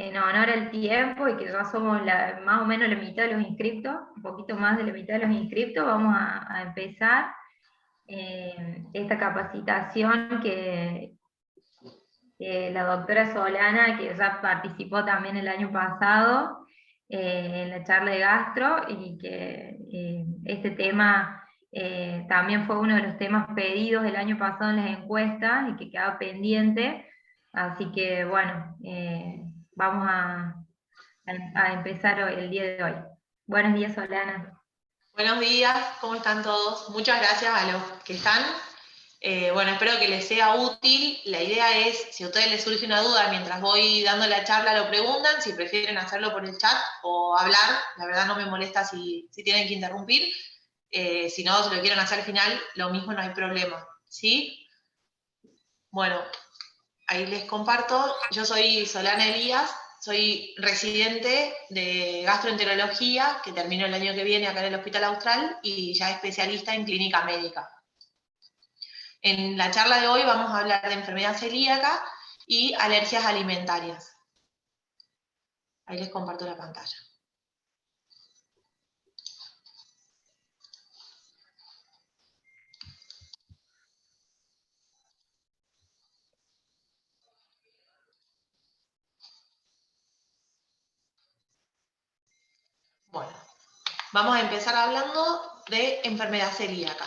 en honor al tiempo y que ya somos más o menos la mitad de los inscriptos, un poquito más de la mitad de los inscriptos, vamos a empezar esta capacitación que la doctora Solana, que ya participó también el año pasado en la charla de gastro, y que este tema también fue uno de los temas pedidos el año pasado en las encuestas y que quedaba pendiente. Así que bueno, vamos a empezar el día de hoy. Buenos días, Solana. Buenos días, ¿cómo están todos? Muchas gracias a los que están. Bueno, espero que les sea útil. La idea es, si a ustedes les surge una duda mientras voy dando la charla, lo preguntan, si prefieren hacerlo por el chat o hablar, la verdad no me molesta si tienen que interrumpir. Si no, si lo quieren hacer al final, lo mismo, no hay problema, ¿sí? Bueno, ahí les comparto. Yo soy Solana Elías, soy residente de gastroenterología, que termino el año que viene acá en el Hospital Austral, y ya especialista en clínica médica. En la charla de hoy vamos a hablar de enfermedad celíaca y alergias alimentarias. Ahí les comparto la pantalla. Bueno, vamos a empezar hablando de enfermedad celíaca.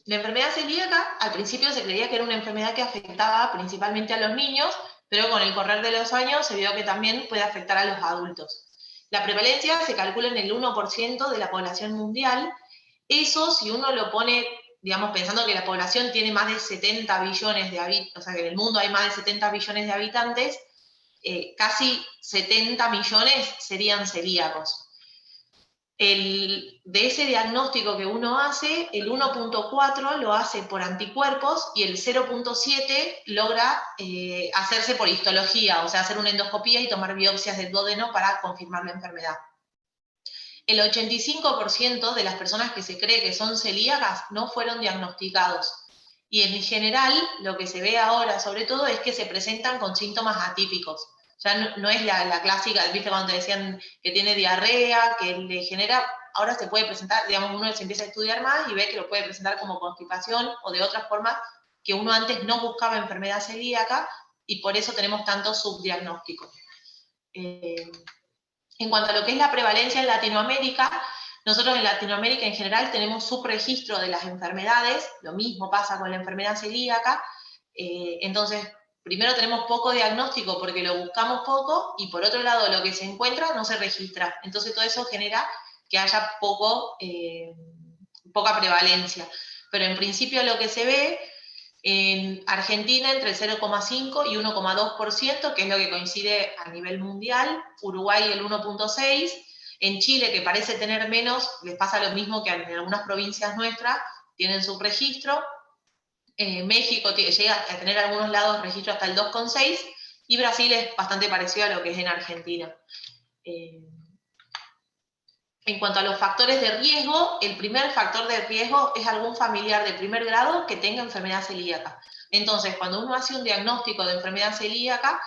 La enfermedad celíaca, al principio se creía que era una enfermedad que afectaba principalmente a los niños, pero con el correr de los años se vio que también puede afectar a los adultos. La prevalencia se calcula en el 1% de la población mundial. Eso, si uno lo pone, digamos, pensando que la población tiene más de 70 billones de habitantes, o sea, que en el mundo hay más de 70 billones de habitantes, casi 70 millones serían celíacos. De ese diagnóstico que uno hace, el 1.4 lo hace por anticuerpos y el 0.7 logra hacerse por histología, o sea, hacer una endoscopía y tomar biopsias del duodeno para confirmar la enfermedad. El 85% de las personas que se cree que son celíacas no fueron diagnosticados. Y en general, lo que se ve ahora, sobre todo, es que se presentan con síntomas atípicos. Ya no es la clásica, viste, cuando te decían que tiene diarrea, que le genera, ahora se puede presentar, digamos, uno se empieza a estudiar más y ve que lo puede presentar como constipación o de otras formas que uno antes no buscaba enfermedad celíaca, y por eso tenemos tantos subdiagnósticos. En cuanto a lo que es la prevalencia en Latinoamérica, nosotros en Latinoamérica en general tenemos subregistro de las enfermedades, lo mismo pasa con la enfermedad celíaca, entonces primero tenemos poco diagnóstico porque lo buscamos poco, y por otro lado lo que se encuentra no se registra, entonces todo eso genera que haya poca prevalencia. Pero en principio lo que se ve en Argentina entre el 0,5 y 1,2%, que es lo que coincide a nivel mundial. Uruguay el 1,6%. En Chile, que parece tener menos, les pasa lo mismo que en algunas provincias nuestras, tienen su registro. México llega a tener algunos lados registro hasta el 2,6%, y Brasil es bastante parecido a lo que es en Argentina. En cuanto a los factores de riesgo, el primer factor de riesgo es algún familiar de primer grado que tenga enfermedad celíaca. Entonces, cuando uno hace un diagnóstico de enfermedad celíaca,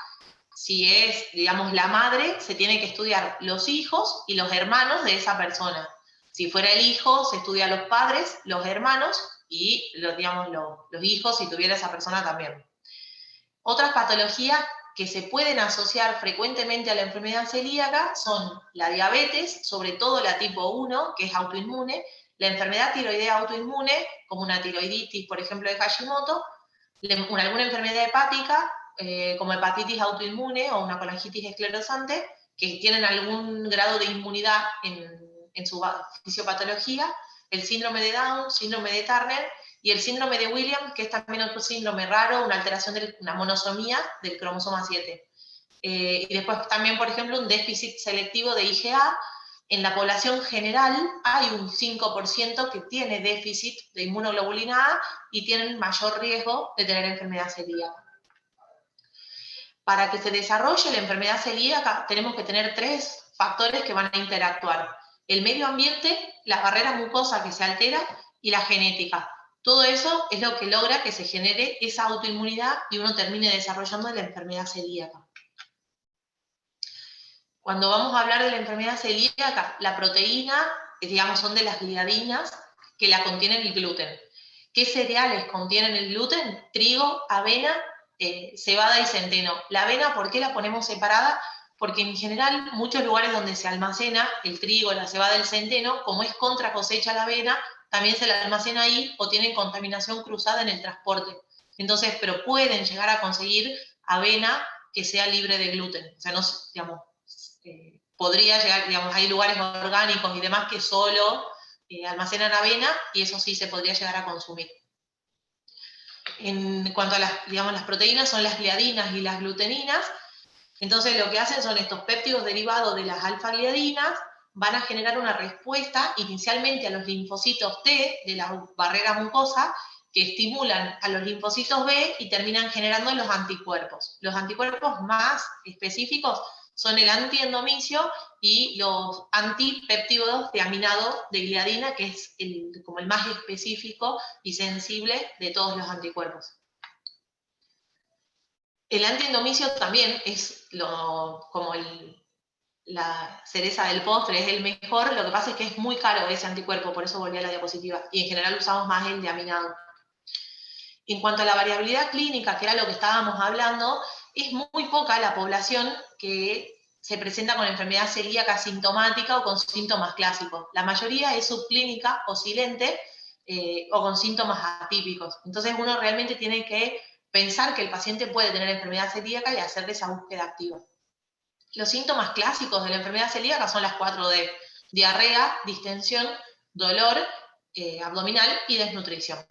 si es, digamos, la madre, se tiene que estudiar los hijos y los hermanos de esa persona. Si fuera el hijo, se estudia a los padres, los hermanos y, digamos, los hijos si tuviera esa persona también. Otras patologías que se pueden asociar frecuentemente a la enfermedad celíaca son la diabetes, sobre todo la tipo 1, que es autoinmune, la enfermedad tiroidea autoinmune, como una tiroiditis, por ejemplo, de Hashimoto, alguna enfermedad hepática, como hepatitis autoinmune o una colangitis esclerosante, que tienen algún grado de inmunidad en su fisiopatología, el síndrome de Down, síndrome de Turner, y el síndrome de Williams, que es también otro síndrome raro, una alteración de una monosomía del cromosoma 7. Y después también, por ejemplo, un déficit selectivo de IgA. En la población general hay un 5% que tiene déficit de inmunoglobulina A y tienen mayor riesgo de tener enfermedad celíaca. Para que se desarrolle la enfermedad celíaca tenemos que tener 3 factores que van a interactuar: el medio ambiente, la barrera mucosa que se altera y la genética. Todo eso es lo que logra que se genere esa autoinmunidad y uno termine desarrollando la enfermedad celíaca. Cuando vamos a hablar de la enfermedad celíaca, la proteína, digamos, son de las gliadinas que la contienen el gluten. ¿Qué cereales contienen el gluten? Trigo, avena, cebada y centeno. La avena, ¿por qué la ponemos separada? Porque en general, muchos lugares donde se almacena el trigo, la cebada, el centeno, como es contra cosecha la avena, también se la almacena ahí o tienen contaminación cruzada en el transporte. Entonces, pero pueden llegar a conseguir avena que sea libre de gluten. O sea, no, digamos, podría llegar, digamos, hay lugares orgánicos y demás que solo almacenan avena y eso sí se podría llegar a consumir. En cuanto a las, digamos, las proteínas, son las gliadinas y las gluteninas. Entonces lo que hacen son estos péptidos derivados de las alfa-gliadinas, van a generar una respuesta inicialmente a los linfocitos T de la barrera mucosa, que estimulan a los linfocitos B y terminan generando los anticuerpos. Los anticuerpos más específicos son el antiendomicio y los antipéptidos de aminado de gliadina, que es como el más específico y sensible de todos los anticuerpos. El antiendomicio también es como la cereza del postre, es el mejor, lo que pasa es que es muy caro ese anticuerpo, por eso volví a la diapositiva, y en general usamos más el de aminado. En cuanto a la variabilidad clínica, que era lo que estábamos hablando, es muy poca la población que se presenta con enfermedad celíaca asintomática o con síntomas clásicos. La mayoría es subclínica o silente o con síntomas atípicos. Entonces uno realmente tiene que pensar que el paciente puede tener enfermedad celíaca y hacerle esa búsqueda activa. Los síntomas clásicos de la enfermedad celíaca son las 4D: diarrea, distensión, dolor abdominal y desnutrición.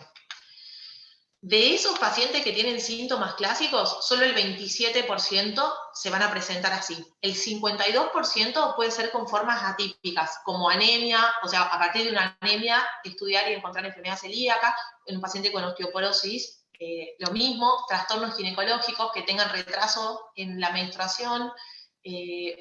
De esos pacientes que tienen síntomas clásicos, solo el 27% se van a presentar así. El 52% puede ser con formas atípicas, como anemia, o sea, a partir de una anemia, estudiar y encontrar enfermedad celíaca. En un paciente con osteoporosis, lo mismo, trastornos ginecológicos que tengan retraso en la menstruación,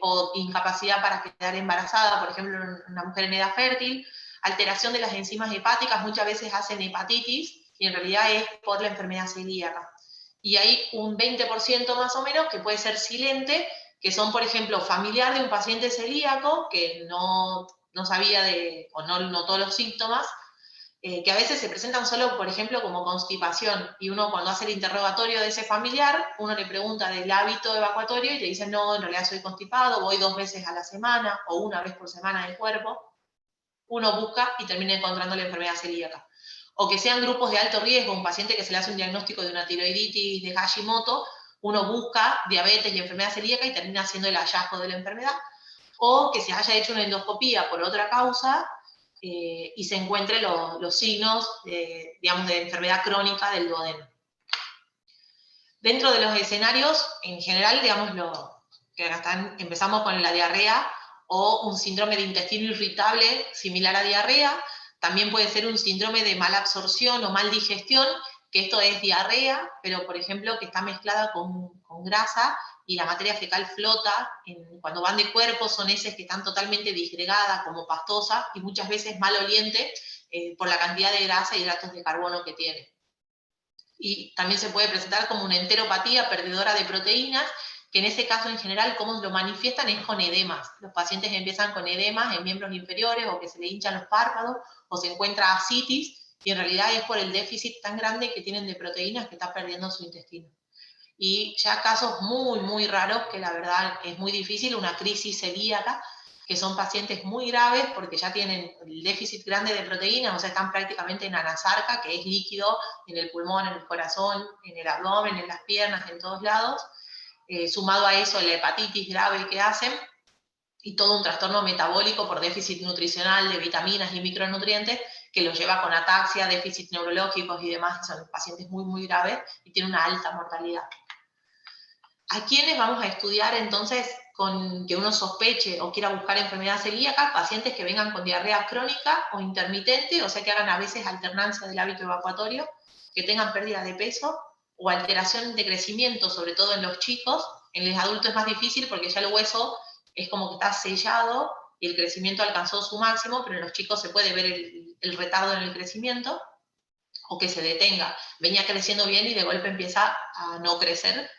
o incapacidad para quedar embarazada, por ejemplo, una mujer en edad fértil, alteración de las enzimas hepáticas, muchas veces hacen hepatitis, y en realidad es por la enfermedad celíaca. Y hay un 20% más o menos que puede ser silente, que son, por ejemplo, familiar de un paciente celíaco que no sabía o no notó los síntomas, que a veces se presentan solo, por ejemplo, como constipación, y uno cuando hace el interrogatorio de ese familiar, uno le pregunta del hábito evacuatorio y te dice, no, en realidad soy constipado, voy 2 veces a la semana o 1 vez por semana del cuerpo. Uno busca y termina encontrando la enfermedad celíaca. O que sean grupos de alto riesgo, un paciente que se le hace un diagnóstico de una tiroiditis de Hashimoto, uno busca diabetes y enfermedad celíaca y termina haciendo el hallazgo de la enfermedad. O que se haya hecho una endoscopía por otra causa y se encuentren los signos, digamos, de enfermedad crónica del duodeno. Dentro de los escenarios, en general, digamos, empezamos con la diarrea o un síndrome de intestino irritable similar a diarrea. También puede ser un síndrome de mala absorción o mal digestión, que esto es diarrea, pero por ejemplo que está mezclada con grasa y la materia fecal flota. Cuando van de cuerpo son heces que están totalmente disgregadas, como pastosa, y muchas veces maloliente por la cantidad de grasa y hidratos de carbono que tiene. Y también se puede presentar como una enteropatía perdedora de proteínas, que en ese caso en general, cómo lo manifiestan es con edemas. Los pacientes empiezan con edemas en miembros inferiores, o que se le hinchan los párpados, o se encuentra ascitis, y en realidad es por el déficit tan grande que tienen de proteínas que está perdiendo su intestino. Y ya casos muy, muy raros, que la verdad es muy difícil, una crisis celíaca, que son pacientes muy graves porque ya tienen el déficit grande de proteínas, o sea, están prácticamente en anasarca, que es líquido en el pulmón, en el corazón, en el abdomen, en las piernas, en todos lados, sumado a eso la hepatitis grave que hacen, y todo un trastorno metabólico por déficit nutricional de vitaminas y micronutrientes, que los lleva con ataxia, déficits neurológicos y demás, son pacientes muy, muy graves y tienen una alta mortalidad. ¿A quiénes vamos a estudiar entonces con que uno sospeche o quiera buscar enfermedad celíaca? Pacientes que vengan con diarrea crónica o intermitente, o sea que hagan a veces alternancia del hábito evacuatorio, que tengan pérdida de peso o alteración de crecimiento, sobre todo en los chicos. En los adultos es más difícil porque ya el hueso es como que está sellado y el crecimiento alcanzó su máximo, pero en los chicos se puede ver el retardo en el crecimiento, o que se detenga. Venía creciendo bien y de golpe empieza a no crecer.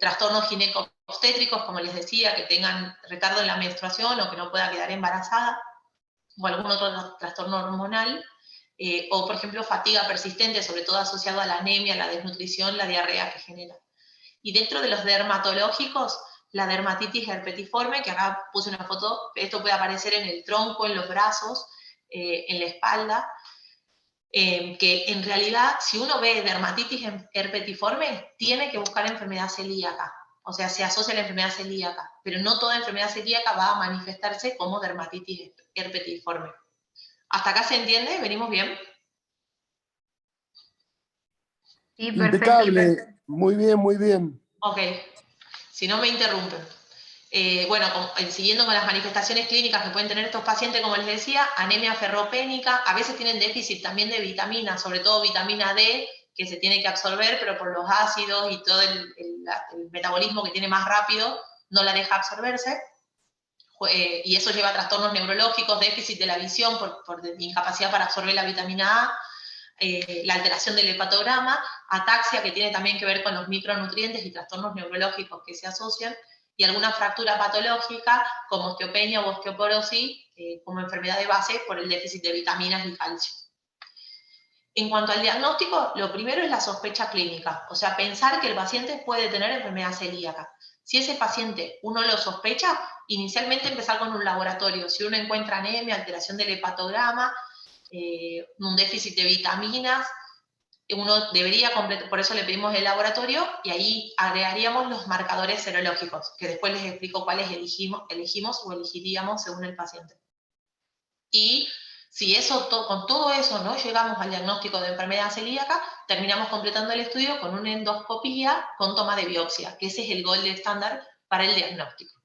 trastornos ginecobstétricos, como les decía, que tengan retardo en la menstruación o que no pueda quedar embarazada, o algún otro trastorno hormonal, o por ejemplo fatiga persistente, sobre todo asociado a la anemia, la desnutrición, la diarrea que genera. Y dentro de los dermatológicos, la dermatitis herpetiforme, que acá puse una foto, esto puede aparecer en el tronco, en los brazos, en la espalda, que en realidad, si uno ve dermatitis herpetiforme, tiene que buscar enfermedad celíaca. O sea, se asocia a la enfermedad celíaca, pero no toda enfermedad celíaca va a manifestarse como dermatitis herpetiforme. ¿Hasta acá se entiende? ¿Venimos bien? Sí, perfecto. Impecable, muy bien, muy bien. Ok, si no me interrumpen. Bueno, siguiendo con las manifestaciones clínicas que pueden tener estos pacientes, como les decía, anemia ferropénica, a veces tienen déficit también de vitaminas, sobre todo vitamina D, que se tiene que absorber, pero por los ácidos y todo el metabolismo que tiene más rápido, no la deja absorberse. Y eso lleva a trastornos neurológicos, déficit de la visión por incapacidad para absorber la vitamina A, la alteración del hepatograma, ataxia, que tiene también que ver con los micronutrientes y trastornos neurológicos que se asocian, y alguna fractura patológica como osteopenia o osteoporosis como enfermedad de base por el déficit de vitaminas y calcio. En cuanto al diagnóstico, lo primero es la sospecha clínica, o sea, pensar que el paciente puede tener enfermedad celíaca. Si ese paciente uno lo sospecha, inicialmente empezar con un laboratorio. Si uno encuentra anemia, alteración del hepatograma, un déficit de vitaminas, uno debería completar, por eso le pedimos el laboratorio, y ahí agregaríamos los marcadores serológicos, que después les explico cuáles elegimos o elegiríamos según el paciente. Y si con todo eso no llegamos al diagnóstico de enfermedad celíaca, terminamos completando el estudio con una endoscopía con toma de biopsia, que ese es el gold estándar para el diagnóstico.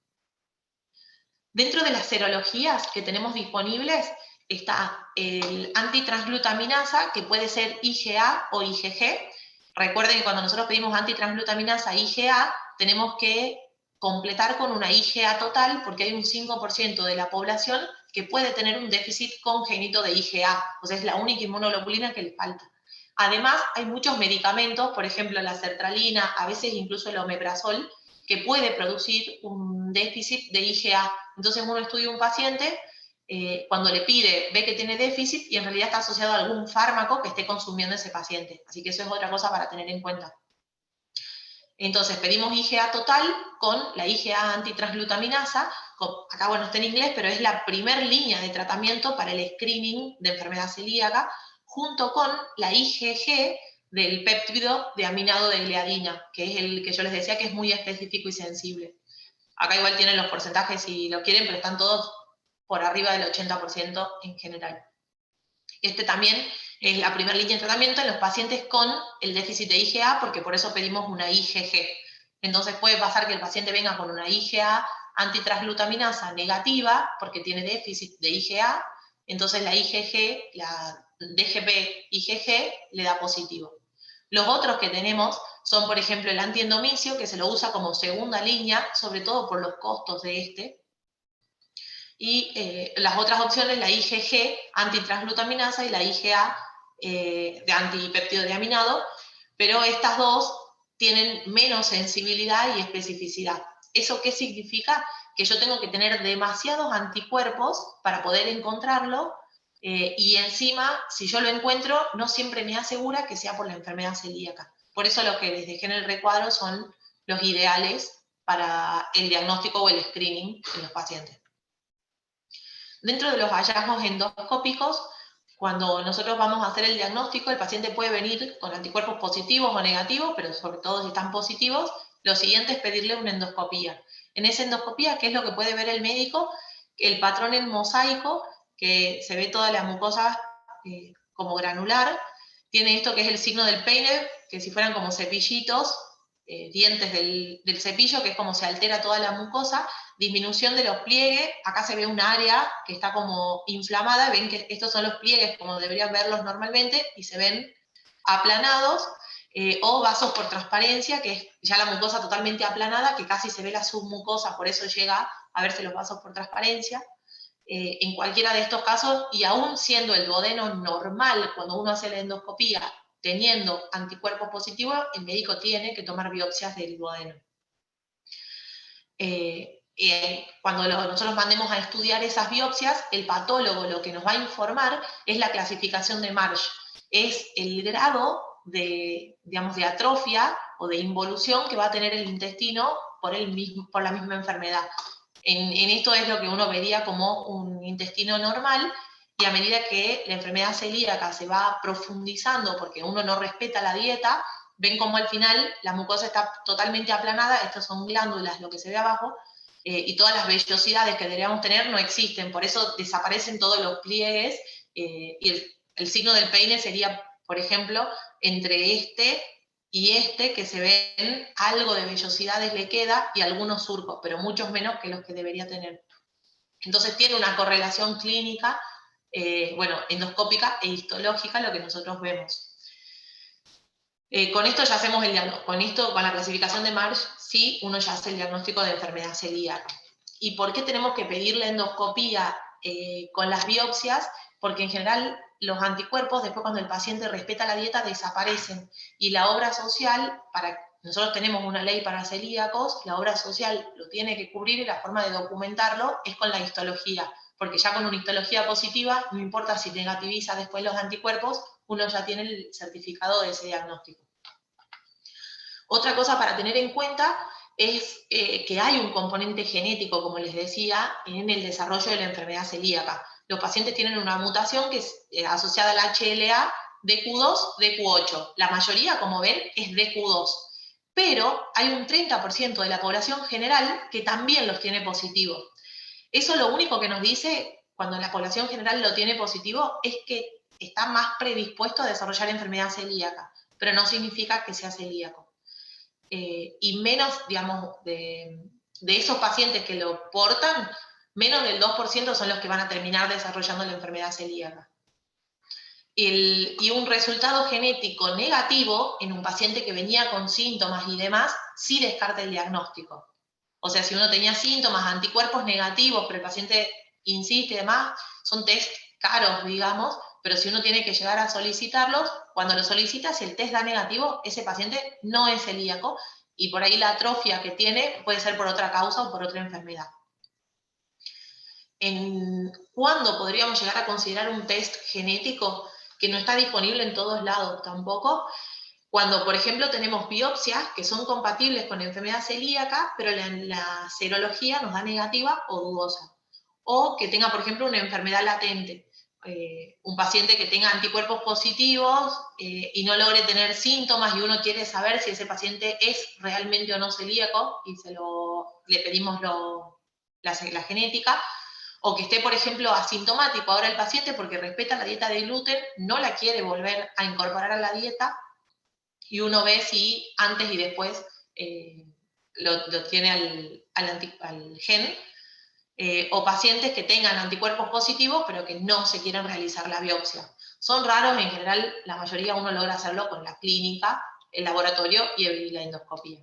Dentro de las serologías que tenemos disponibles está el antitransglutaminasa, que puede ser IgA o IgG. Recuerden que cuando nosotros pedimos antitransglutaminasa IgA, tenemos que completar con una IgA total, porque hay un 5% de la población que puede tener un déficit congénito de IgA, o sea, es la única inmunoglobulina que le falta. Además, hay muchos medicamentos, por ejemplo, la sertralina, a veces incluso el omeprazol, que puede producir un déficit de IgA. Entonces uno estudia un paciente, cuando le pide, ve que tiene déficit y en realidad está asociado a algún fármaco que esté consumiendo ese paciente. Así que eso es otra cosa para tener en cuenta. Entonces pedimos IgA total con la IgA antitransglutaminasa. Acá, bueno, está en inglés, pero es la primer línea de tratamiento para el screening de enfermedad celíaca, junto con la IgG del péptido de aminado de gliadina, que es el que yo les decía que es muy específico y sensible. Acá igual tienen los porcentajes si lo quieren, pero están todos por arriba del 80% en general. Este también es la primera línea de tratamiento en los pacientes con el déficit de IgA, porque por eso pedimos una IgG. Entonces puede pasar que el paciente venga con una IgA antitransglutaminasa negativa, porque tiene déficit de IgA, entonces la IgG, la DGP-IgG, le da positivo. Los otros que tenemos son, por ejemplo, el antiendomicio, que se lo usa como segunda línea, sobre todo por los costos de este. Y las otras opciones, la IgG, antitransglutaminasa, y la IgA, de antipéptido de aminado, pero estas dos tienen menos sensibilidad y especificidad. ¿Eso qué significa? Que yo tengo que tener demasiados anticuerpos para poder encontrarlo, y encima, si yo lo encuentro, no siempre me asegura que sea por la enfermedad celíaca. Por eso lo que les dejé en el recuadro son los ideales para el diagnóstico o el screening en los pacientes. Dentro de los hallazgos endoscópicos, cuando nosotros vamos a hacer el diagnóstico, el paciente puede venir con anticuerpos positivos o negativos, pero sobre todo si están positivos, lo siguiente es pedirle una endoscopía. En esa endoscopía, ¿qué es lo que puede ver el médico? El patrón en mosaico, que se ve toda la mucosa como granular, tiene esto que es el signo del peine, que si fueran como cepillitos, dientes del cepillo, que es como se altera toda la mucosa, disminución de los pliegues, acá se ve un área que está como inflamada, ven que estos son los pliegues como deberían verlos normalmente, y se ven aplanados, o vasos por transparencia, que es ya la mucosa totalmente aplanada, que casi se ve la submucosa, por eso llega a verse los vasos por transparencia. En cualquiera de estos casos, y aún siendo el duodeno normal, cuando uno hace la endoscopía, teniendo anticuerpos positivos, el médico tiene que tomar biopsias del duodeno. Cuando nosotros mandemos a estudiar esas biopsias, el patólogo lo que nos va a informar es la clasificación de Marsh, es el grado de, digamos, de atrofia o de involución que va a tener el intestino por la misma enfermedad. En esto es lo que uno vería como un intestino normal, y a medida que la enfermedad celíaca se va profundizando porque uno no respeta la dieta, ven como al final la mucosa está totalmente aplanada, estas son glándulas, lo que se ve abajo, y todas las vellosidades que deberíamos tener no existen, por eso desaparecen todos los pliegues, y el signo del peine sería, por ejemplo, entre este y este, que se ven algo de vellosidades le queda y algunos surcos, pero muchos menos que los que debería tener. Entonces tiene una correlación clínica, bueno, endoscópica e histológica, lo que nosotros vemos. Con esto ya hacemos el diagnóstico, con la clasificación de Marsh, sí, uno ya hace el diagnóstico de enfermedad celíaca. ¿Y por qué tenemos que pedir la endoscopía con las biopsias? Porque en general los anticuerpos, después cuando el paciente respeta la dieta, desaparecen. Y la obra social, nosotros tenemos una ley para celíacos, la obra social lo tiene que cubrir, y la forma de documentarlo es con la histología. Porque ya con una histología positiva, no importa si negativiza después los anticuerpos, uno ya tiene el certificado de ese diagnóstico. Otra cosa para tener en cuenta es que hay un componente genético, como les decía, en el desarrollo de la enfermedad celíaca. Los pacientes tienen una mutación que es asociada al HLA DQ2, DQ8. La mayoría, como ven, es DQ2. Pero hay un 30% de la población general que también los tiene positivos. Eso lo único que nos dice, cuando la población general lo tiene positivo, es que está más predispuesto a desarrollar enfermedad celíaca, pero no significa que sea celíaco. Y menos, digamos, de esos pacientes que lo portan, menos del 2% son los que van a terminar desarrollando la enfermedad celíaca. Y un resultado genético negativo en un paciente que venía con síntomas y demás, sí descarta el diagnóstico. O sea, si uno tenía síntomas, anticuerpos negativos, pero el paciente insiste y demás, son test caros, digamos, pero si uno tiene que llegar a solicitarlos, cuando lo solicita, si el test da negativo, ese paciente no es celíaco, y por ahí la atrofia que tiene puede ser por otra causa o por otra enfermedad. ¿Cuándo podríamos llegar a considerar un test genético que no está disponible en todos lados tampoco? Cuando, por ejemplo, tenemos biopsias que son compatibles con enfermedad celíaca, pero la serología nos da negativa o dudosa. O que tenga, por ejemplo, una enfermedad latente. Un paciente que tenga anticuerpos positivos y no logre tener síntomas, y uno quiere saber si ese paciente es realmente o no celíaco, y le pedimos la genética. O que esté, por ejemplo, asintomático ahora el paciente porque respeta la dieta de gluten, no la quiere volver a incorporar a la dieta, y uno ve si antes y después lo tiene al gen, o pacientes que tengan anticuerpos positivos pero que no se quieren realizar la biopsia. Son raros, en general la mayoría uno logra hacerlo con la clínica, el laboratorio y la endoscopía.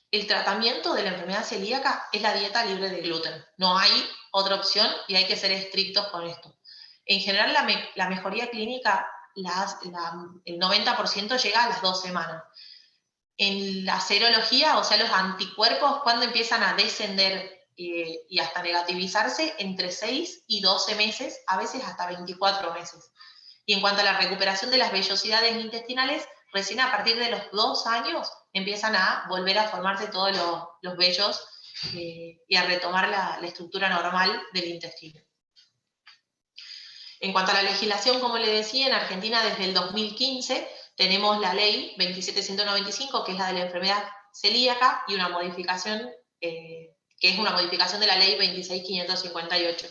El tratamiento de la enfermedad celíaca es la dieta libre de gluten. No hay otra opción y hay que ser estrictos con esto. En general la mejoría clínica, el 90% llega a las 2 semanas. En la serología, o sea, los anticuerpos, cuando empiezan a descender y hasta negativizarse, entre 6 y 12 meses, a veces hasta 24 meses. Y en cuanto a la recuperación de las vellosidades intestinales, recién a partir de los 2 años empiezan a volver a formarse todos los vellos y a retomar la estructura normal del intestino. En cuanto a la legislación, como le decía, en Argentina desde el 2015 tenemos la ley 27195, que es la de la enfermedad celíaca, y una modificación, que es una modificación de la ley 26558.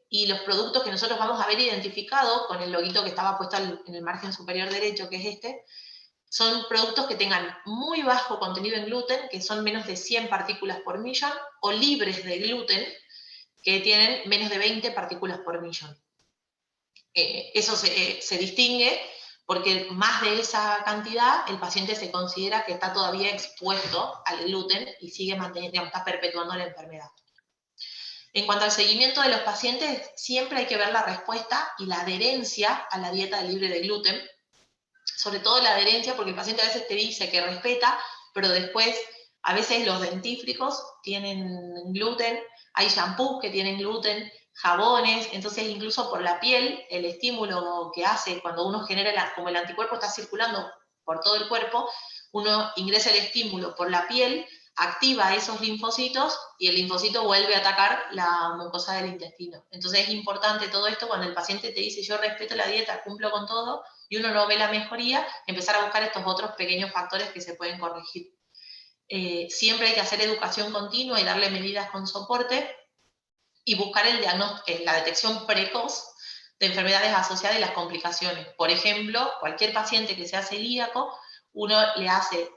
Y los productos que nosotros vamos a ver identificados con el loguito que estaba puesto en el margen superior derecho, que es este, son productos que tengan muy bajo contenido en gluten, que son menos de 100 partículas por millón, o libres de gluten, que tienen menos de 20 partículas por millón. Eso se distingue porque más de esa cantidad el paciente se considera que está todavía expuesto al gluten y sigue manteniendo, digamos, está perpetuando la enfermedad. En cuanto al seguimiento de los pacientes, siempre hay que ver la respuesta y la adherencia a la dieta libre de gluten, sobre todo la adherencia, porque el paciente a veces te dice que respeta, pero después a veces los dentífricos tienen gluten, hay shampoos que tienen gluten, jabones, entonces incluso por la piel, el estímulo que hace cuando uno genera, como el anticuerpo está circulando por todo el cuerpo, uno ingresa el estímulo por la piel, activa esos linfocitos y el linfocito vuelve a atacar la mucosa del intestino. Entonces es importante todo esto cuando el paciente te dice yo respeto la dieta, cumplo con todo, y uno no ve la mejoría, empezar a buscar estos otros pequeños factores que se pueden corregir. Siempre hay que hacer educación continua y darle medidas con soporte y buscar el diagnóstico, la detección precoz de enfermedades asociadas y las complicaciones. Por ejemplo, cualquier paciente que sea celíaco, uno le hace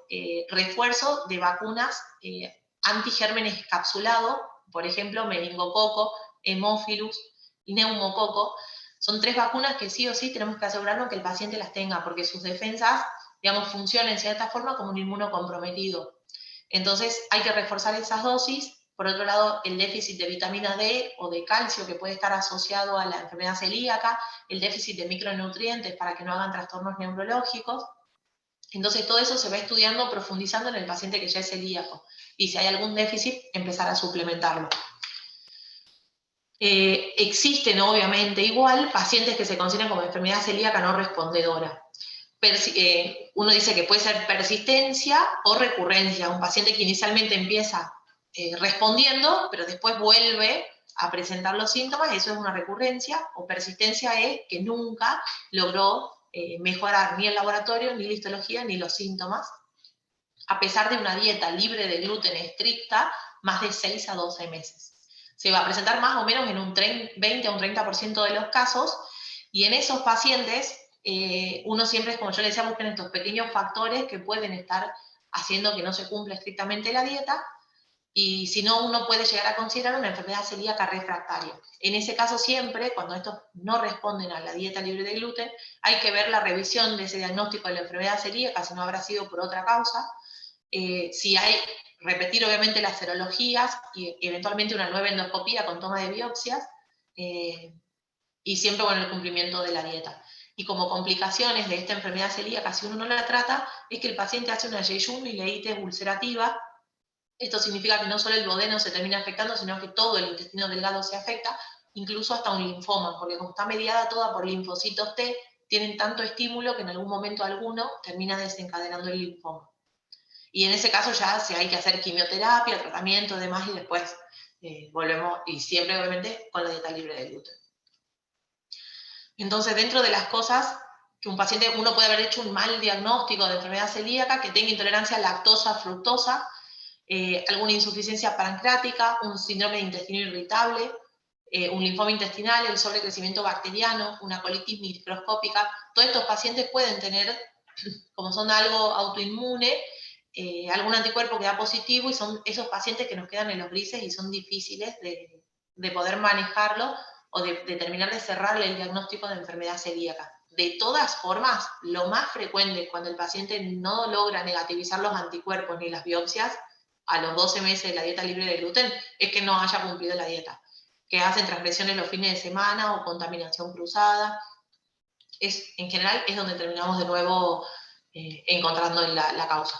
refuerzo de vacunas antigérmenes capsulados, por ejemplo, meningococo, hemófilus y neumococo. Son 3 vacunas que sí o sí tenemos que asegurarnos que el paciente las tenga, porque sus defensas, digamos, funcionan en cierta forma como un inmunocomprometido. Entonces hay que reforzar esas dosis. Por otro lado, el déficit de vitamina D o de calcio que puede estar asociado a la enfermedad celíaca, el déficit de micronutrientes para que no hagan trastornos neurológicos. Entonces todo eso se va estudiando, profundizando en el paciente que ya es celíaco. Y si hay algún déficit, empezar a suplementarlo. Existen, obviamente, igual, pacientes que se consideran como enfermedad celíaca no respondedora. Uno dice que puede ser persistencia o recurrencia. Un paciente que inicialmente empieza respondiendo, pero después vuelve a presentar los síntomas, eso es una recurrencia, o persistencia es que nunca logró mejorar ni el laboratorio, ni la histología, ni los síntomas, a pesar de una dieta libre de gluten estricta, más de 6 a 12 meses. Se va a presentar más o menos en un 20 a un 30% de los casos, y en esos pacientes, uno siempre, como yo le decía, busquen estos pequeños factores que pueden estar haciendo que no se cumpla estrictamente la dieta, y si no, uno puede llegar a considerar una enfermedad celíaca refractaria. En ese caso siempre, cuando estos no responden a la dieta libre de gluten, hay que ver la revisión de ese diagnóstico de la enfermedad celíaca, si no habrá sido por otra causa, si hay, repetir obviamente las serologías y eventualmente una nueva endoscopía con toma de biopsias, y siempre con el cumplimiento de la dieta. Y como complicaciones de esta enfermedad celíaca, si uno no la trata, es que el paciente hace una ileitis ulcerativa. Esto significa que no solo el duodeno se termina afectando, sino que todo el intestino delgado se afecta, incluso hasta un linfoma, porque como está mediada toda por linfocitos T, tienen tanto estímulo que en algún momento alguno termina desencadenando el linfoma. Y en ese caso ya hay que hacer quimioterapia, tratamiento, demás, y después volvemos, y siempre obviamente con la dieta libre de gluten. Entonces, dentro de las cosas que un paciente, uno puede haber hecho un mal diagnóstico de enfermedad celíaca, que tenga intolerancia a lactosa, fructosa, alguna insuficiencia pancreática, un síndrome de intestino irritable, un linfoma intestinal, el sobrecrecimiento bacteriano, una colitis microscópica. Todos estos pacientes pueden tener, como son algo autoinmune, algún anticuerpo que da positivo, y son esos pacientes que nos quedan en los grises y son difíciles de poder manejarlo o de terminar de cerrarle el diagnóstico de enfermedad celíaca. De todas formas, lo más frecuente cuando el paciente no logra negativizar los anticuerpos ni las biopsias a los 12 meses de la dieta libre de gluten es que no haya cumplido la dieta, que hacen transgresiones los fines de semana o contaminación cruzada. En general es donde terminamos de nuevo encontrando la causa.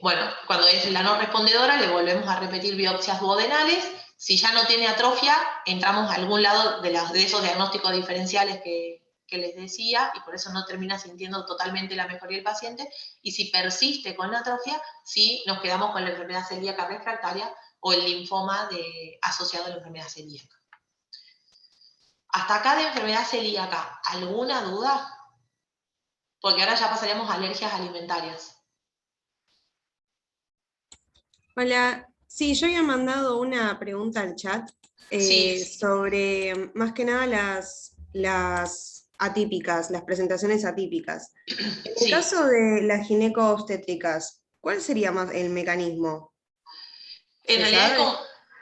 Bueno, cuando es la no respondedora le volvemos a repetir biopsias duodenales. Si ya no tiene atrofia, entramos a algún lado de esos diagnósticos diferenciales que les decía, y por eso no termina sintiendo totalmente la mejoría del paciente. Y si persiste con la atrofia, sí nos quedamos con la enfermedad celíaca refractaria o el linfoma asociado a la enfermedad celíaca. Hasta acá de enfermedad celíaca, ¿alguna duda? Porque ahora ya pasaríamos a alergias alimentarias. Hola, sí, yo había mandado una pregunta al chat Sí. sobre más que nada las atípicas, las presentaciones atípicas. En el caso de las gineco-obstétricas, ¿cuál sería más el mecanismo? En realidad,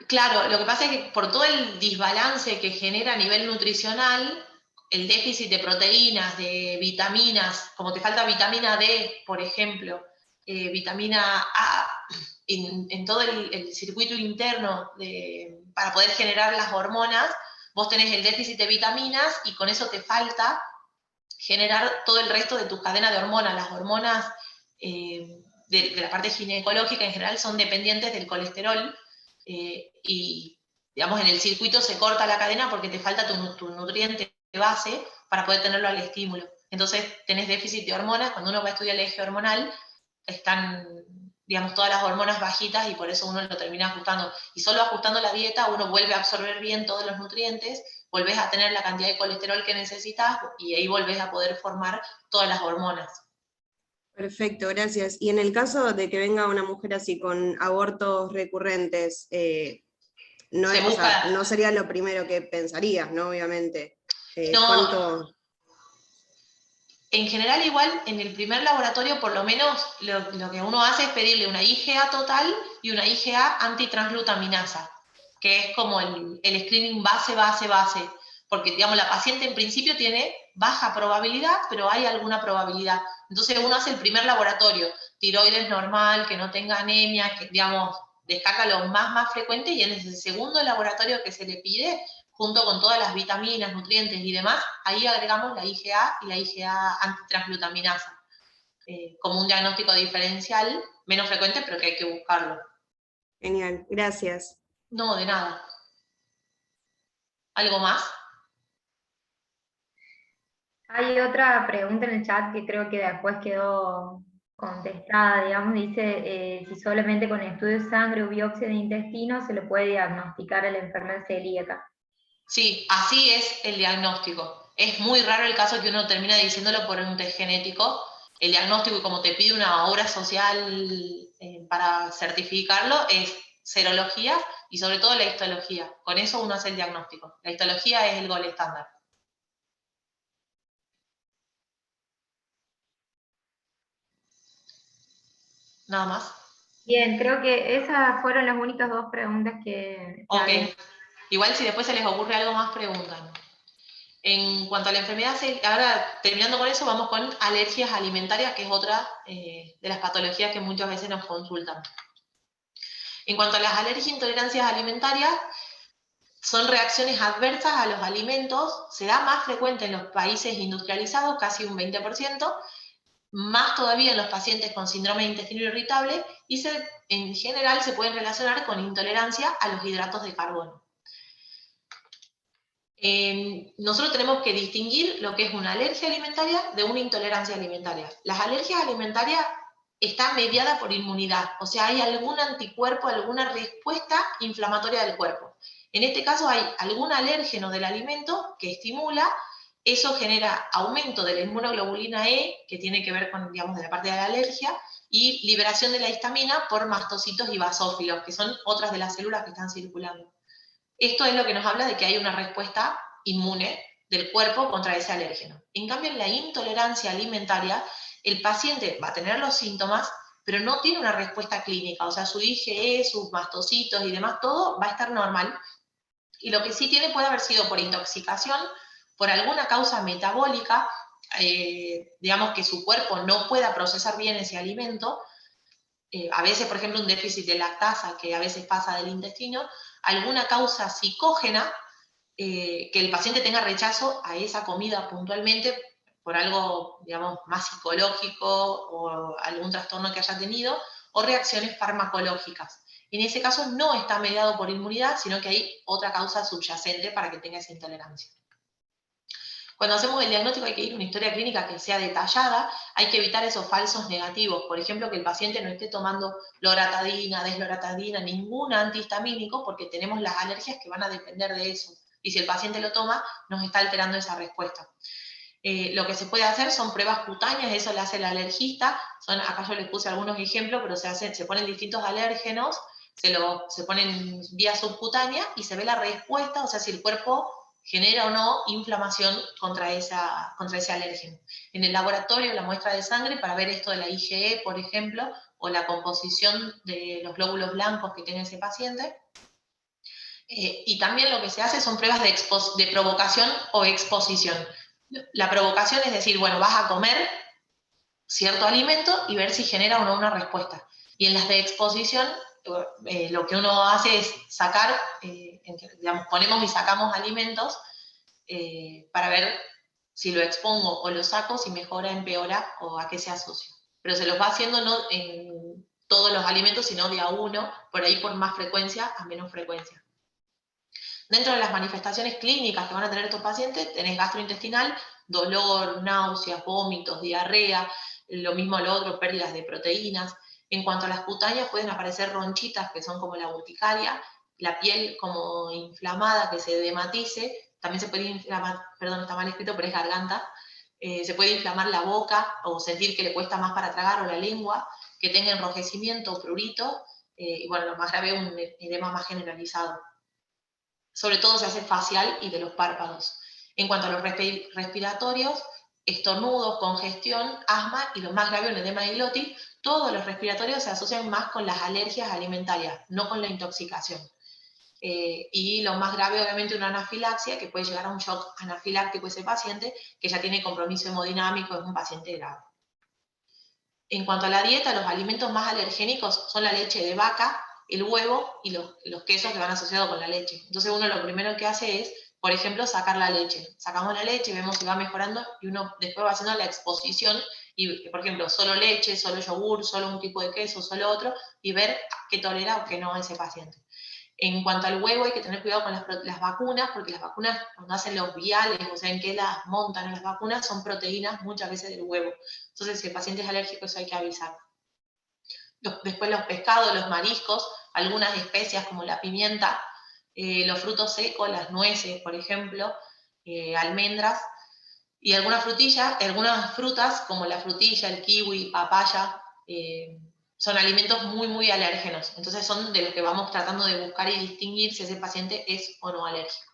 claro, lo que pasa es que por todo el desbalance que genera a nivel nutricional, el déficit de proteínas, de vitaminas, como te falta vitamina D, por ejemplo, vitamina A, en todo el circuito interno para poder generar las hormonas, vos tenés el déficit de vitaminas y con eso te falta generar todo el resto de tu cadena de hormonas. Las hormonas de la parte ginecológica en general son dependientes del colesterol, y digamos, en el circuito se corta la cadena porque te falta tu nutriente de base para poder tenerlo al estímulo. Entonces tenés déficit de hormonas. Cuando uno va a estudiar el eje hormonal, están, digamos, todas las hormonas bajitas, y por eso uno lo termina ajustando. Y solo ajustando la dieta uno vuelve a absorber bien todos los nutrientes, volvés a tener la cantidad de colesterol que necesitas, y ahí volvés a poder formar todas las hormonas. Perfecto, gracias. Y en el caso de que venga una mujer así con abortos recurrentes, no, Se o sea, busca- no sería lo primero que pensarías, ¿no? Obviamente. No, ¿Cuánto? en general igual en el primer laboratorio por lo menos lo que uno hace es pedirle una IgA total y una IgA antitransglutaminasa, que es como el screening base, porque digamos la paciente en principio tiene baja probabilidad, pero hay alguna probabilidad. Entonces uno hace el primer laboratorio, tiroides normal, que no tenga anemia, que digamos descarga lo más frecuente, y en el segundo laboratorio que se le pide, junto con todas las vitaminas, nutrientes y demás, ahí agregamos la IgA y la IgA antitransglutaminasa, como un diagnóstico diferencial, menos frecuente, pero que hay que buscarlo. Genial, gracias. No, de nada. ¿Algo más? Hay otra pregunta en el chat que creo que después quedó contestada, digamos, dice si solamente con estudio de sangre o biopsia de intestino se le puede diagnosticar a la enfermedad celíaca. Sí, así es el diagnóstico. Es muy raro el caso que uno termina diciéndolo por un test genético. El diagnóstico, y como te pide una obra social para certificarlo, es serología y sobre todo la histología. Con eso uno hace el diagnóstico. La histología es el gol estándar. Nada más. Bien, creo que esas fueron las únicas dos preguntas que Ok. había. Igual si después se les ocurre algo más, preguntan. En cuanto a la enfermedad, ahora terminando con eso, vamos con alergias alimentarias, que es otra de las patologías que muchas veces nos consultan. En cuanto a las alergias e intolerancias alimentarias, son reacciones adversas a los alimentos, se da más frecuente en los países industrializados, casi un 20%, más todavía en los pacientes con síndrome de intestino irritable, y en general se pueden relacionar con intolerancia a los hidratos de carbono. Nosotros tenemos que distinguir lo que es una alergia alimentaria de una intolerancia alimentaria. Las alergias alimentarias están mediadas por inmunidad, o sea, hay algún anticuerpo, alguna respuesta inflamatoria del cuerpo. En este caso hay algún alérgeno del alimento que estimula, eso genera aumento de la inmunoglobulina E, que tiene que ver con, digamos, de la parte de la alergia, y liberación de la histamina por mastocitos y basófilos, que son otras de las células que están circulando. Esto es lo que nos habla de que hay una respuesta inmune del cuerpo contra ese alérgeno. En cambio, en la intolerancia alimentaria, el paciente va a tener los síntomas, pero no tiene una respuesta clínica, o sea, su IgE, sus mastocitos y demás, todo va a estar normal. Y lo que sí tiene puede haber sido por intoxicación, por alguna causa metabólica, digamos que su cuerpo no pueda procesar bien ese alimento, a veces, por ejemplo, un déficit de lactasa, que a veces pasa del intestino, alguna causa psicógena, que el paciente tenga rechazo a esa comida puntualmente por algo, digamos, más psicológico o algún trastorno que haya tenido, o reacciones farmacológicas. En ese caso no está mediado por inmunidad, sino que hay otra causa subyacente para que tenga esa intolerancia. Cuando hacemos el diagnóstico hay que ir a una historia clínica que sea detallada, hay que evitar esos falsos negativos, por ejemplo, que el paciente no esté tomando loratadina, desloratadina, ningún antihistamínico, porque tenemos las alergias que van a depender de eso. Y si el paciente lo toma, nos está alterando esa respuesta. Lo que se puede hacer son pruebas cutáneas, eso lo hace el alergista. Acá yo les puse algunos ejemplos, pero se ponen distintos alérgenos, se ponen vía subcutánea y se ve la respuesta, o sea, si el cuerpo genera o no inflamación contra ese alérgeno. En el laboratorio, la muestra de sangre para ver esto de la IgE, por ejemplo, o la composición de los glóbulos blancos que tiene ese paciente. Y también lo que se hace son pruebas de provocación o exposición. La provocación es decir, bueno, vas a comer cierto alimento y ver si genera o no una respuesta. Y en las de exposición, lo que uno hace es sacar, digamos, ponemos y sacamos alimentos para ver si lo expongo o lo saco, si mejora, empeora o a qué se asocia. Pero se los va haciendo no en todos los alimentos, sino de a uno, por ahí por más frecuencia a menos frecuencia. Dentro de las manifestaciones clínicas que van a tener estos pacientes, tenés gastrointestinal, dolor, náuseas, vómitos, diarrea, lo mismo lo otro, pérdidas de proteínas. En cuanto a las cutáneas, pueden aparecer ronchitas, que son como la urticaria, la piel como inflamada, que se edematice, también se puede inflamar, perdón, está mal escrito, pero es garganta, se puede inflamar la boca, o sentir que le cuesta más para tragar, o la lengua, que tenga enrojecimiento o prurito, y bueno, lo más grave, un edema más generalizado. Sobre todo se hace facial y de los párpados. En cuanto a los respiratorios, estornudos, congestión, asma y lo más grave, un edema de glotis, todos los respiratorios se asocian más con las alergias alimentarias, no con la intoxicación. Y lo más grave, obviamente, una anafilaxia, que puede llegar a un shock anafiláctico ese paciente, que ya tiene compromiso hemodinámico, es un paciente grave. En cuanto a la dieta, los alimentos más alergénicos son la leche de vaca, el huevo y los quesos que van asociados con la leche. Entonces uno lo primero que hace es, por ejemplo, sacar la leche. Sacamos la leche, vemos si va mejorando y uno después va haciendo la exposición y, por ejemplo, solo leche, solo yogur, solo un tipo de queso, solo otro, y ver qué tolera o qué no ese paciente. En cuanto al huevo, hay que tener cuidado con las vacunas, porque las vacunas, cuando hacen los viales, o sea, en qué las montan en las vacunas, son proteínas muchas veces del huevo. Entonces, si el paciente es alérgico, eso hay que avisar. Después los pescados, los mariscos, algunas especias como la pimienta, los frutos secos, las nueces, por ejemplo, almendras, y algunas frutas como la frutilla, el kiwi, papaya, son alimentos muy, muy alérgenos. Entonces son de los que vamos tratando de buscar y distinguir si ese paciente es o no alérgico.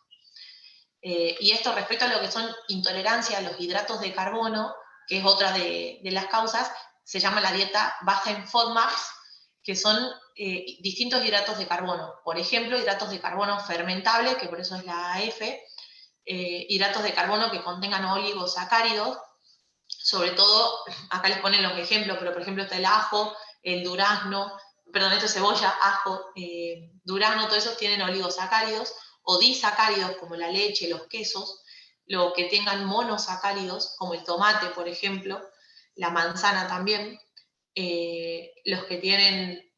Y esto respecto a lo que son intolerancia a los hidratos de carbono, que es otra de las causas, se llama la dieta baja en FODMAPs, que son distintos hidratos de carbono. Por ejemplo, hidratos de carbono fermentables, que por eso es la AF, hidratos de carbono que contengan oligosacáridos, sobre todo, acá les ponen los ejemplos, pero por ejemplo está el ajo, el durazno, perdón, esto es cebolla, ajo, durazno, todos esos tienen oligosacáridos, o disacáridos como la leche, los quesos, lo que tengan monosacáridos, como el tomate, por ejemplo, la manzana también, los que tienen,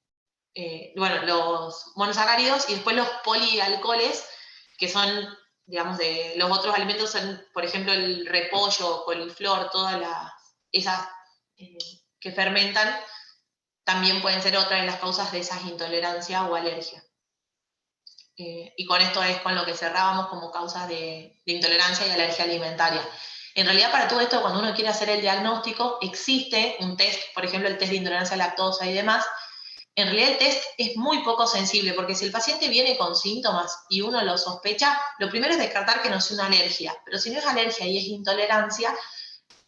bueno, los monosacáridos, y después los polialcoholes, que son, digamos, de los otros alimentos, son, por ejemplo, el repollo, coliflor, todas esas que fermentan, también pueden ser otra de las causas de esas intolerancias o alergia. Y con esto es con lo que cerrábamos como causas de intolerancia y alergia alimentaria. En realidad, para todo esto, cuando uno quiere hacer el diagnóstico, existe un test, por ejemplo, el test de intolerancia a lactosa y demás. En realidad el test es muy poco sensible, porque si el paciente viene con síntomas y uno lo sospecha, lo primero es descartar que no sea una alergia. Pero si no es alergia y es intolerancia,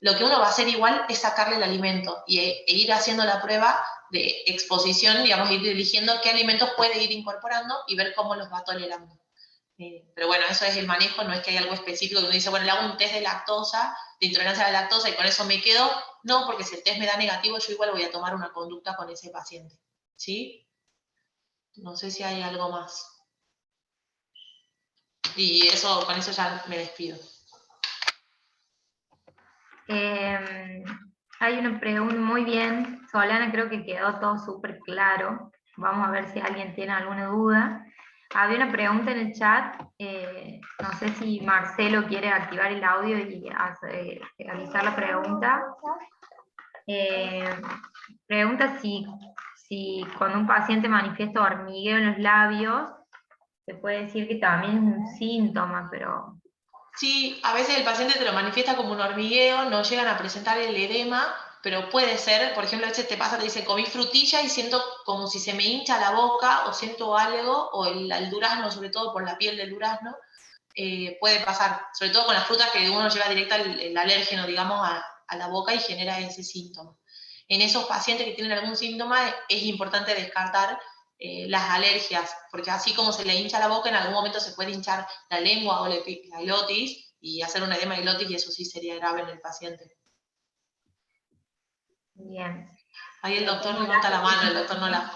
lo que uno va a hacer igual es sacarle el alimento e ir haciendo la prueba de exposición, digamos, ir eligiendo qué alimentos puede ir incorporando y ver cómo los va tolerando. Pero bueno, eso es el manejo, no es que hay algo específico que uno dice, bueno, le hago un test de lactosa, de intolerancia a la lactosa y con eso me quedo. No, porque si el test me da negativo, yo igual voy a tomar una conducta con ese paciente. ¿Sí? No sé si hay algo más. Y eso, con eso ya me despido. Hay una pregunta muy bien, Solana, creo que quedó todo súper claro. Vamos a ver si alguien tiene alguna duda. Había una pregunta en el chat, no sé si Marcelo quiere activar el audio y realizar la pregunta. Pregunta si cuando un paciente manifiesta hormigueo en los labios, se puede decir que también es un síntoma, pero... Sí, a veces el paciente te lo manifiesta como un hormigueo, no llegan a presentar el edema, pero puede ser, por ejemplo, a veces te pasa, te dice, comí frutilla y siento como si se me hincha la boca, o siento algo, o el durazno, sobre todo por la piel del durazno, puede pasar, sobre todo con las frutas que uno lleva directa el alérgeno, digamos, a la boca y genera ese síntoma. En esos pacientes que tienen algún síntoma es importante descartar las alergias, porque así como se le hincha la boca, en algún momento se puede hinchar la lengua o la glotis y hacer un edema de glotis, y eso sí sería grave en el paciente. Bien. Ahí el doctor levanta la mano, el doctor no la...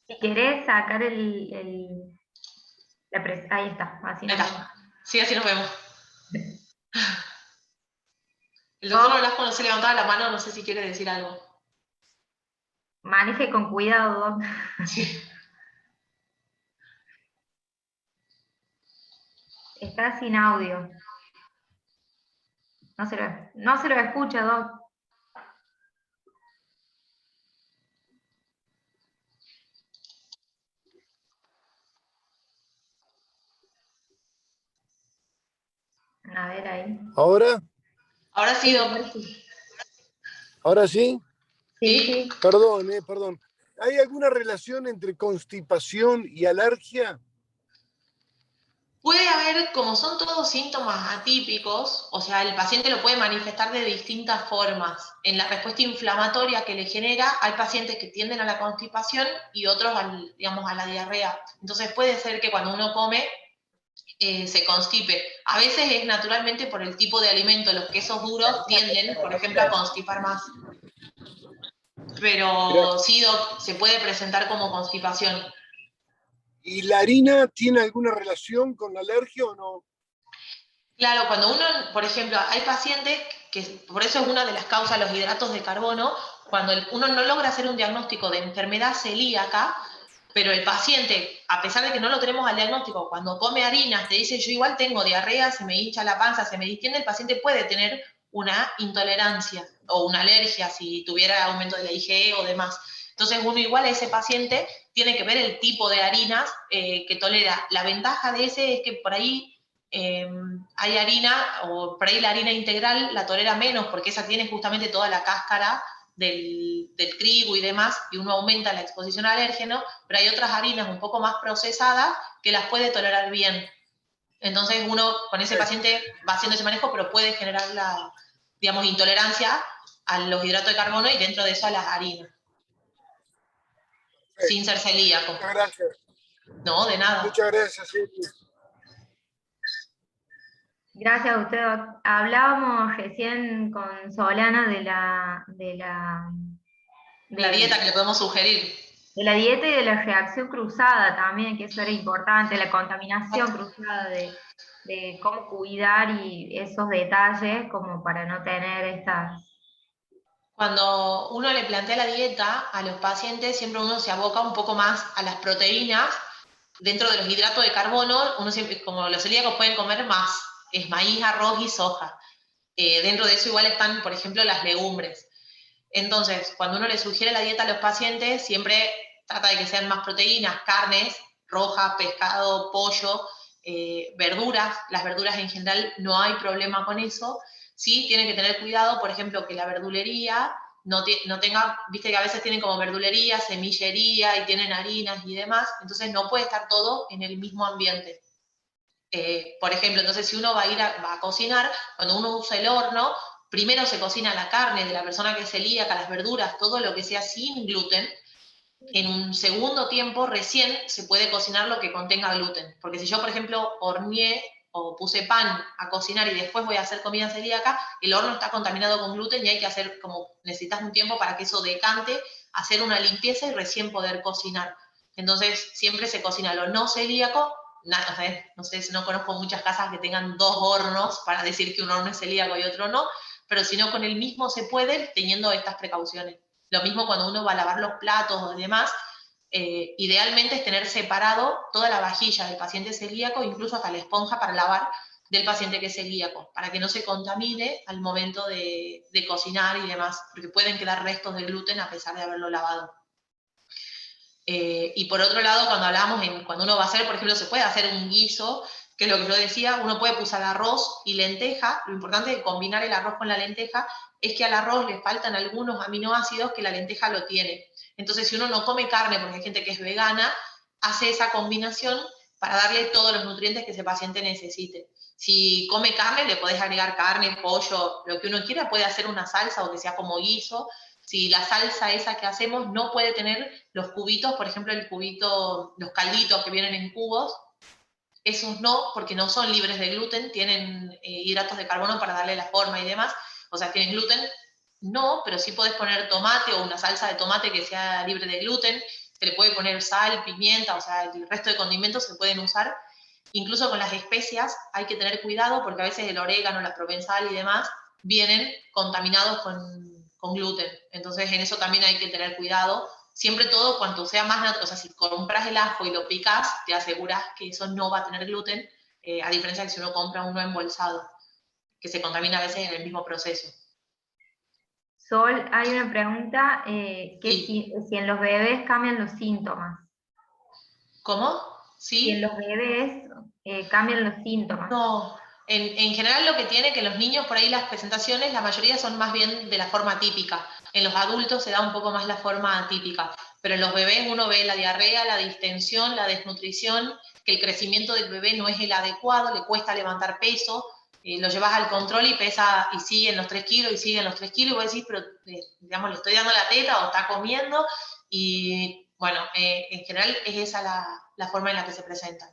Si querés sacar ahí está, así Ahí está. Sí, así nos vemos. El doctor Nolasco no se levantaba la mano, no sé si quiere decir algo. Maneje con cuidado, Doc. Sí. Está sin audio. No se lo escucha, Doc. A ver ahí. ¿Ahora? Ahora sí, Sí, Doc. ahora sí. ¿Ahora sí? Sí, Sí. sí. Perdón. ¿Hay alguna relación entre constipación y alergia? Puede haber, como son todos síntomas atípicos, o sea, el paciente lo puede manifestar de distintas formas. En la respuesta inflamatoria que le genera, hay pacientes que tienden a la constipación y otros, digamos, a la diarrea. Entonces puede ser que cuando uno come se constipe. A veces es naturalmente por el tipo de alimento. Los quesos duros tienden, por ejemplo, a constipar más. Mirá, Pero sí, Doc, se puede presentar como constipación. ¿y la harina tiene alguna relación con la alergia o no? Claro, cuando uno, por ejemplo, hay pacientes que, por eso es una de las causas los hidratos de carbono, cuando uno no logra hacer un diagnóstico de enfermedad celíaca, pero el paciente, a pesar de que no lo tenemos al diagnóstico, cuando come harinas, te dice, yo igual tengo diarrea, se me hincha la panza, se me distiende, el paciente puede tener una intolerancia o una alergia si tuviera aumento de la IgE o demás. Entonces uno igual a ese paciente tiene que ver el tipo de harinas que tolera. La ventaja de ese es que por ahí hay harina, o por ahí la harina integral la tolera menos, porque esa tiene justamente toda la cáscara del trigo y demás, y uno aumenta la exposición al alérgeno, pero hay otras harinas un poco más procesadas que las puede tolerar bien. Entonces uno con ese paciente va haciendo ese manejo, pero puede generar la, digamos, intolerancia a los hidratos de carbono y dentro de eso a las harinas, sin ser celíaco. Muchas gracias. No, de nada. Muchas gracias, Silvia. Gracias a usted, Doc. Hablábamos recién con Solana La dieta que le podemos sugerir. de la dieta y de la reacción cruzada también, que eso era importante, la contaminación cruzada de cómo cuidar y esos detalles como para no tener estas... Cuando uno le plantea la dieta a los pacientes, siempre uno se aboca un poco más a las proteínas. Dentro de los hidratos de carbono, uno siempre, como los celíacos pueden comer más, es maíz, arroz y soja. Dentro de eso igual están, por ejemplo, las legumbres. Entonces, cuando uno le sugiere la dieta a los pacientes, siempre trata de que sean más proteínas, carnes, rojas, pescado, pollo, verduras. Las verduras en general no hay problema con eso. Sí, tienen que tener cuidado, por ejemplo, que la verdulería no tenga, viste que a veces tienen como verdulería, semillería y tienen harinas y demás, entonces no puede estar todo en el mismo ambiente. Por ejemplo, entonces si uno va a cocinar, cuando uno usa el horno, primero se cocina la carne de la persona que es celíaca, las verduras, todo lo que sea sin gluten. En un segundo tiempo recién se puede cocinar lo que contenga gluten. Porque si yo, por ejemplo, horneé o puse pan a cocinar y después voy a hacer comida celíaca, el horno está contaminado con gluten y hay que hacer como, necesitas un tiempo para que eso decante, hacer una limpieza y recién poder cocinar. Entonces siempre se cocina lo no celíaco. No sé, no conozco muchas casas que tengan dos hornos para decir que un horno es celíaco y otro no, pero si no con el mismo se puede teniendo estas precauciones. Lo mismo cuando uno va a lavar los platos o demás, idealmente es tener separado toda la vajilla del paciente celíaco, incluso hasta la esponja para lavar del paciente que es celíaco, para que no se contamine al momento de cocinar y demás, porque pueden quedar restos de gluten a pesar de haberlo lavado. Y por otro lado, cuando hablamos, cuando uno va a hacer, por ejemplo, se puede hacer un guiso, que es lo que yo decía, uno puede usar arroz y lenteja. Lo importante de combinar el arroz con la lenteja es que al arroz le faltan algunos aminoácidos que la lenteja lo tiene. Entonces, si uno no come carne, porque hay gente que es vegana, hace esa combinación para darle todos los nutrientes que ese paciente necesite. Si come carne, le podés agregar carne, pollo, lo que uno quiera, puede hacer una salsa o que sea como guiso. Si la salsa esa que hacemos no puede tener los cubitos, por ejemplo, el cubito, los calditos que vienen en cubos, esos no, porque no son libres de gluten, tienen hidratos de carbono para darle la forma y demás, o sea, tienen gluten, no, pero sí podés poner tomate o una salsa de tomate que sea libre de gluten, se le puede poner sal, pimienta, o sea, el resto de condimentos se pueden usar. Incluso con las especias hay que tener cuidado porque a veces el orégano, la provenzal y demás vienen contaminados con gluten. Entonces en eso también hay que tener cuidado. Siempre todo, cuanto sea más natural, o sea, si compras el ajo y lo picas, te aseguras que eso no va a tener gluten, a diferencia de si uno compra uno embolsado, que se contamina a veces en el mismo proceso. Sol, hay una pregunta, que Sí. si en los bebés cambian los síntomas. ¿Cómo? Si en ¿Sí? los bebés cambian los síntomas. No. En general lo que tiene que los niños, por ahí las presentaciones, la mayoría son más bien de la forma típica. En los adultos se da un poco más la forma atípica, pero en los bebés uno ve la diarrea, la distensión, la desnutrición, que el crecimiento del bebé no es el adecuado, le cuesta levantar peso, lo llevas al control y pesa y siguen los 3 kilos y siguen los 3 kilos, y vos decís, pero digamos, le estoy dando la teta o está comiendo, y bueno, en general es esa la forma en la que se presentan.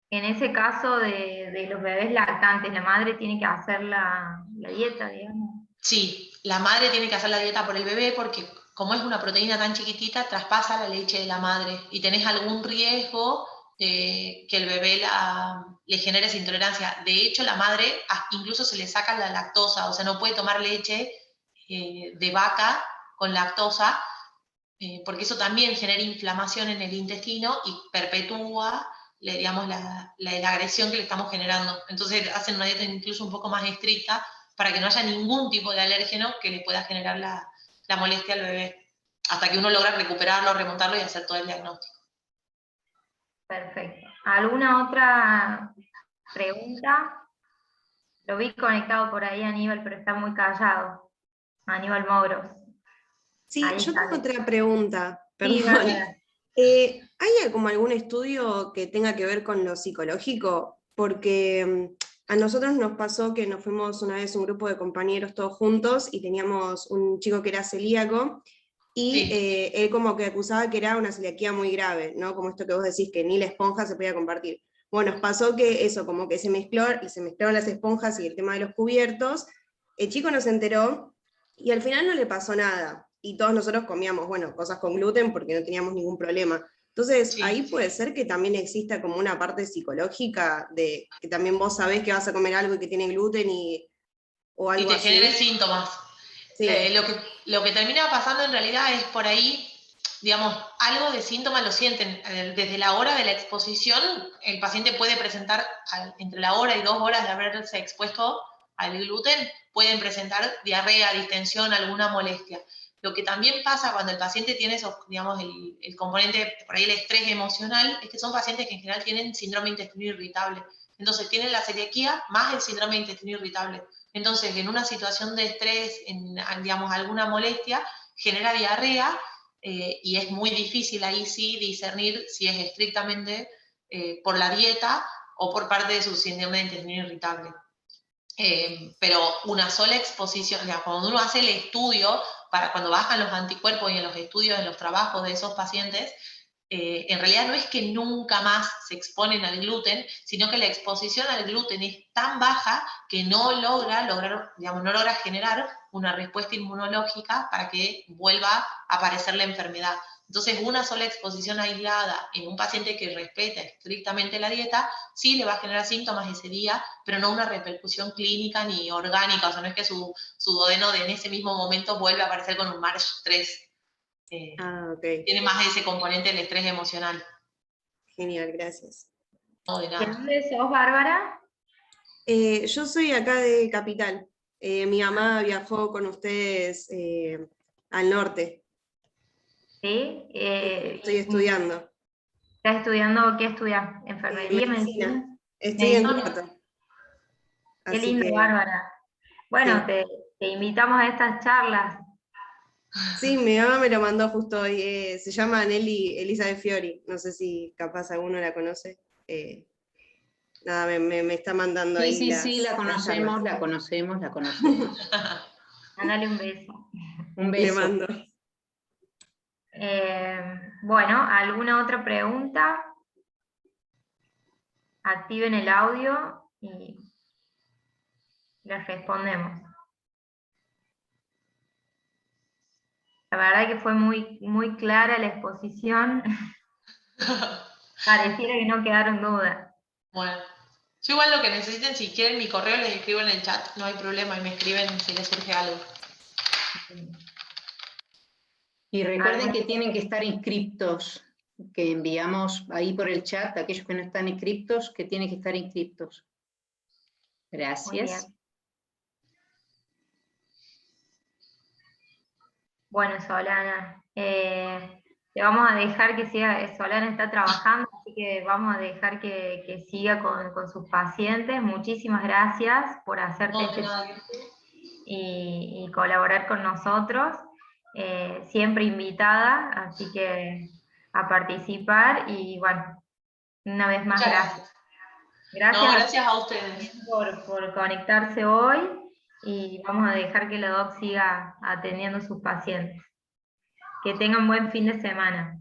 En ese caso de los bebés lactantes, la madre tiene que hacer la dieta, digamos. Sí, la madre tiene que hacer la dieta por el bebé porque como es una proteína tan chiquitita, traspasa la leche de la madre y tenés algún riesgo de que el bebé le genere esa intolerancia. De hecho, la madre incluso se le saca la lactosa, o sea, no puede tomar leche de vaca con lactosa, porque eso también genera inflamación en el intestino y perpetúa, digamos, la agresión que le estamos generando. Entonces hacen una dieta incluso un poco más estricta para que no haya ningún tipo de alérgeno que le pueda generar la molestia al bebé, hasta que uno logra recuperarlo, remontarlo y hacer todo el diagnóstico. Perfecto. ¿Alguna otra pregunta? Lo vi conectado por ahí, Aníbal, pero está muy callado. Aníbal Mogros. Sí, Ahí yo tengo sale. otra pregunta, Sí, perdón. Bárbara. ¿Hay como algún estudio que tenga que ver con lo psicológico? Porque a nosotros nos pasó que nos fuimos una vez un grupo de compañeros todos juntos y teníamos un chico que era celíaco y Sí. él como que acusaba que era una celiaquía muy grave, ¿no? Como esto que vos decís, que ni la esponja se podía compartir. Bueno, nos pasó que eso, como que se mezclaron las esponjas y el tema de los cubiertos. El chico no se enteró y al final no le pasó nada. Y todos nosotros comíamos, bueno, cosas con gluten porque no teníamos ningún problema. Entonces, ahí Sí. puede ser que también exista como una parte psicológica de que también vos sabés que vas a comer algo y que tiene gluten o Y algo te genere así. síntomas. Sí. Lo que termina pasando en realidad es por ahí, digamos, algo de síntomas lo sienten. Desde la hora de la exposición, el paciente puede presentar, entre la hora y 2 horas de haberse expuesto al gluten, pueden presentar diarrea, distensión, alguna molestia. Lo que también pasa cuando el paciente tiene esos, digamos, el componente, por ahí el estrés emocional, es que son pacientes que en general tienen síndrome de intestino irritable. Entonces tienen la celiaquía más el síndrome de intestino irritable. Entonces, en una situación de estrés, en, digamos, alguna molestia, genera diarrea y es muy difícil ahí sí discernir si es estrictamente por la dieta o por parte de su síndrome de intestino irritable. Pero una sola exposición, o sea, cuando uno hace el estudio, para cuando bajan los anticuerpos y en los estudios, en los trabajos de esos pacientes, en realidad no es que nunca más se exponen al gluten, sino que la exposición al gluten es tan baja que no logra generar una respuesta inmunológica para que vuelva a aparecer la enfermedad. Entonces, una sola exposición aislada en un paciente que respeta estrictamente la dieta, sí le va a generar síntomas ese día, pero no una repercusión clínica ni orgánica, o sea, no es que su duodeno en ese mismo momento vuelve a aparecer con un MARH 3. Ok. Tiene más ese componente del estrés emocional. Genial, gracias. No, de ¿De nada. dónde sos, Bárbara? Yo soy acá de Capital. Mi mamá viajó con ustedes al norte. Sí. Estoy estudiando. ¿Estás estudiando? ¿Qué estudias? ¿Enfermería, medicina? Medicina. Estoy en Medicina. cuarto. Qué Así lindo, que Bárbara. Bueno, sí. te invitamos a estas charlas. Sí, mi mamá me lo mandó justo hoy. Se llama Nelly Elizabeth Fiori. No sé si capaz alguno la conoce. Nada, me está mandando Sí, ahí sí, sí, la las charlas. conocemos, la conocemos, la conocemos. Mándale un beso. Un Le beso. mando. Bueno, ¿alguna otra pregunta? Activen el audio y les respondemos. La verdad que fue muy, muy clara la exposición. Pareciera que no quedaron dudas. Bueno, yo igual lo que necesiten, si quieren mi correo, les escribo en el chat, no hay problema, y me escriben si les surge algo. Y recuerden que tienen que estar inscriptos, que enviamos ahí por el chat, aquellos que no están inscriptos, que tienen que estar inscriptos. Gracias. bien. Bueno, Solana, te vamos a dejar que siga, Solana está trabajando, así que vamos a dejar que siga con sus pacientes. Muchísimas gracias por hacerte No, este de nada. tiempo y colaborar con nosotros. Siempre invitada, así que a participar y bueno, una vez más Muchas gracias. No, Gracias gracias a ustedes. por conectarse hoy y vamos a dejar que la doc siga atendiendo a sus pacientes. Que tengan buen fin de semana.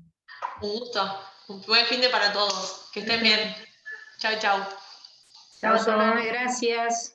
Un gusto. Un buen fin de para todos. Que estén bien. Chau, chau. Chao, Solana, gracias.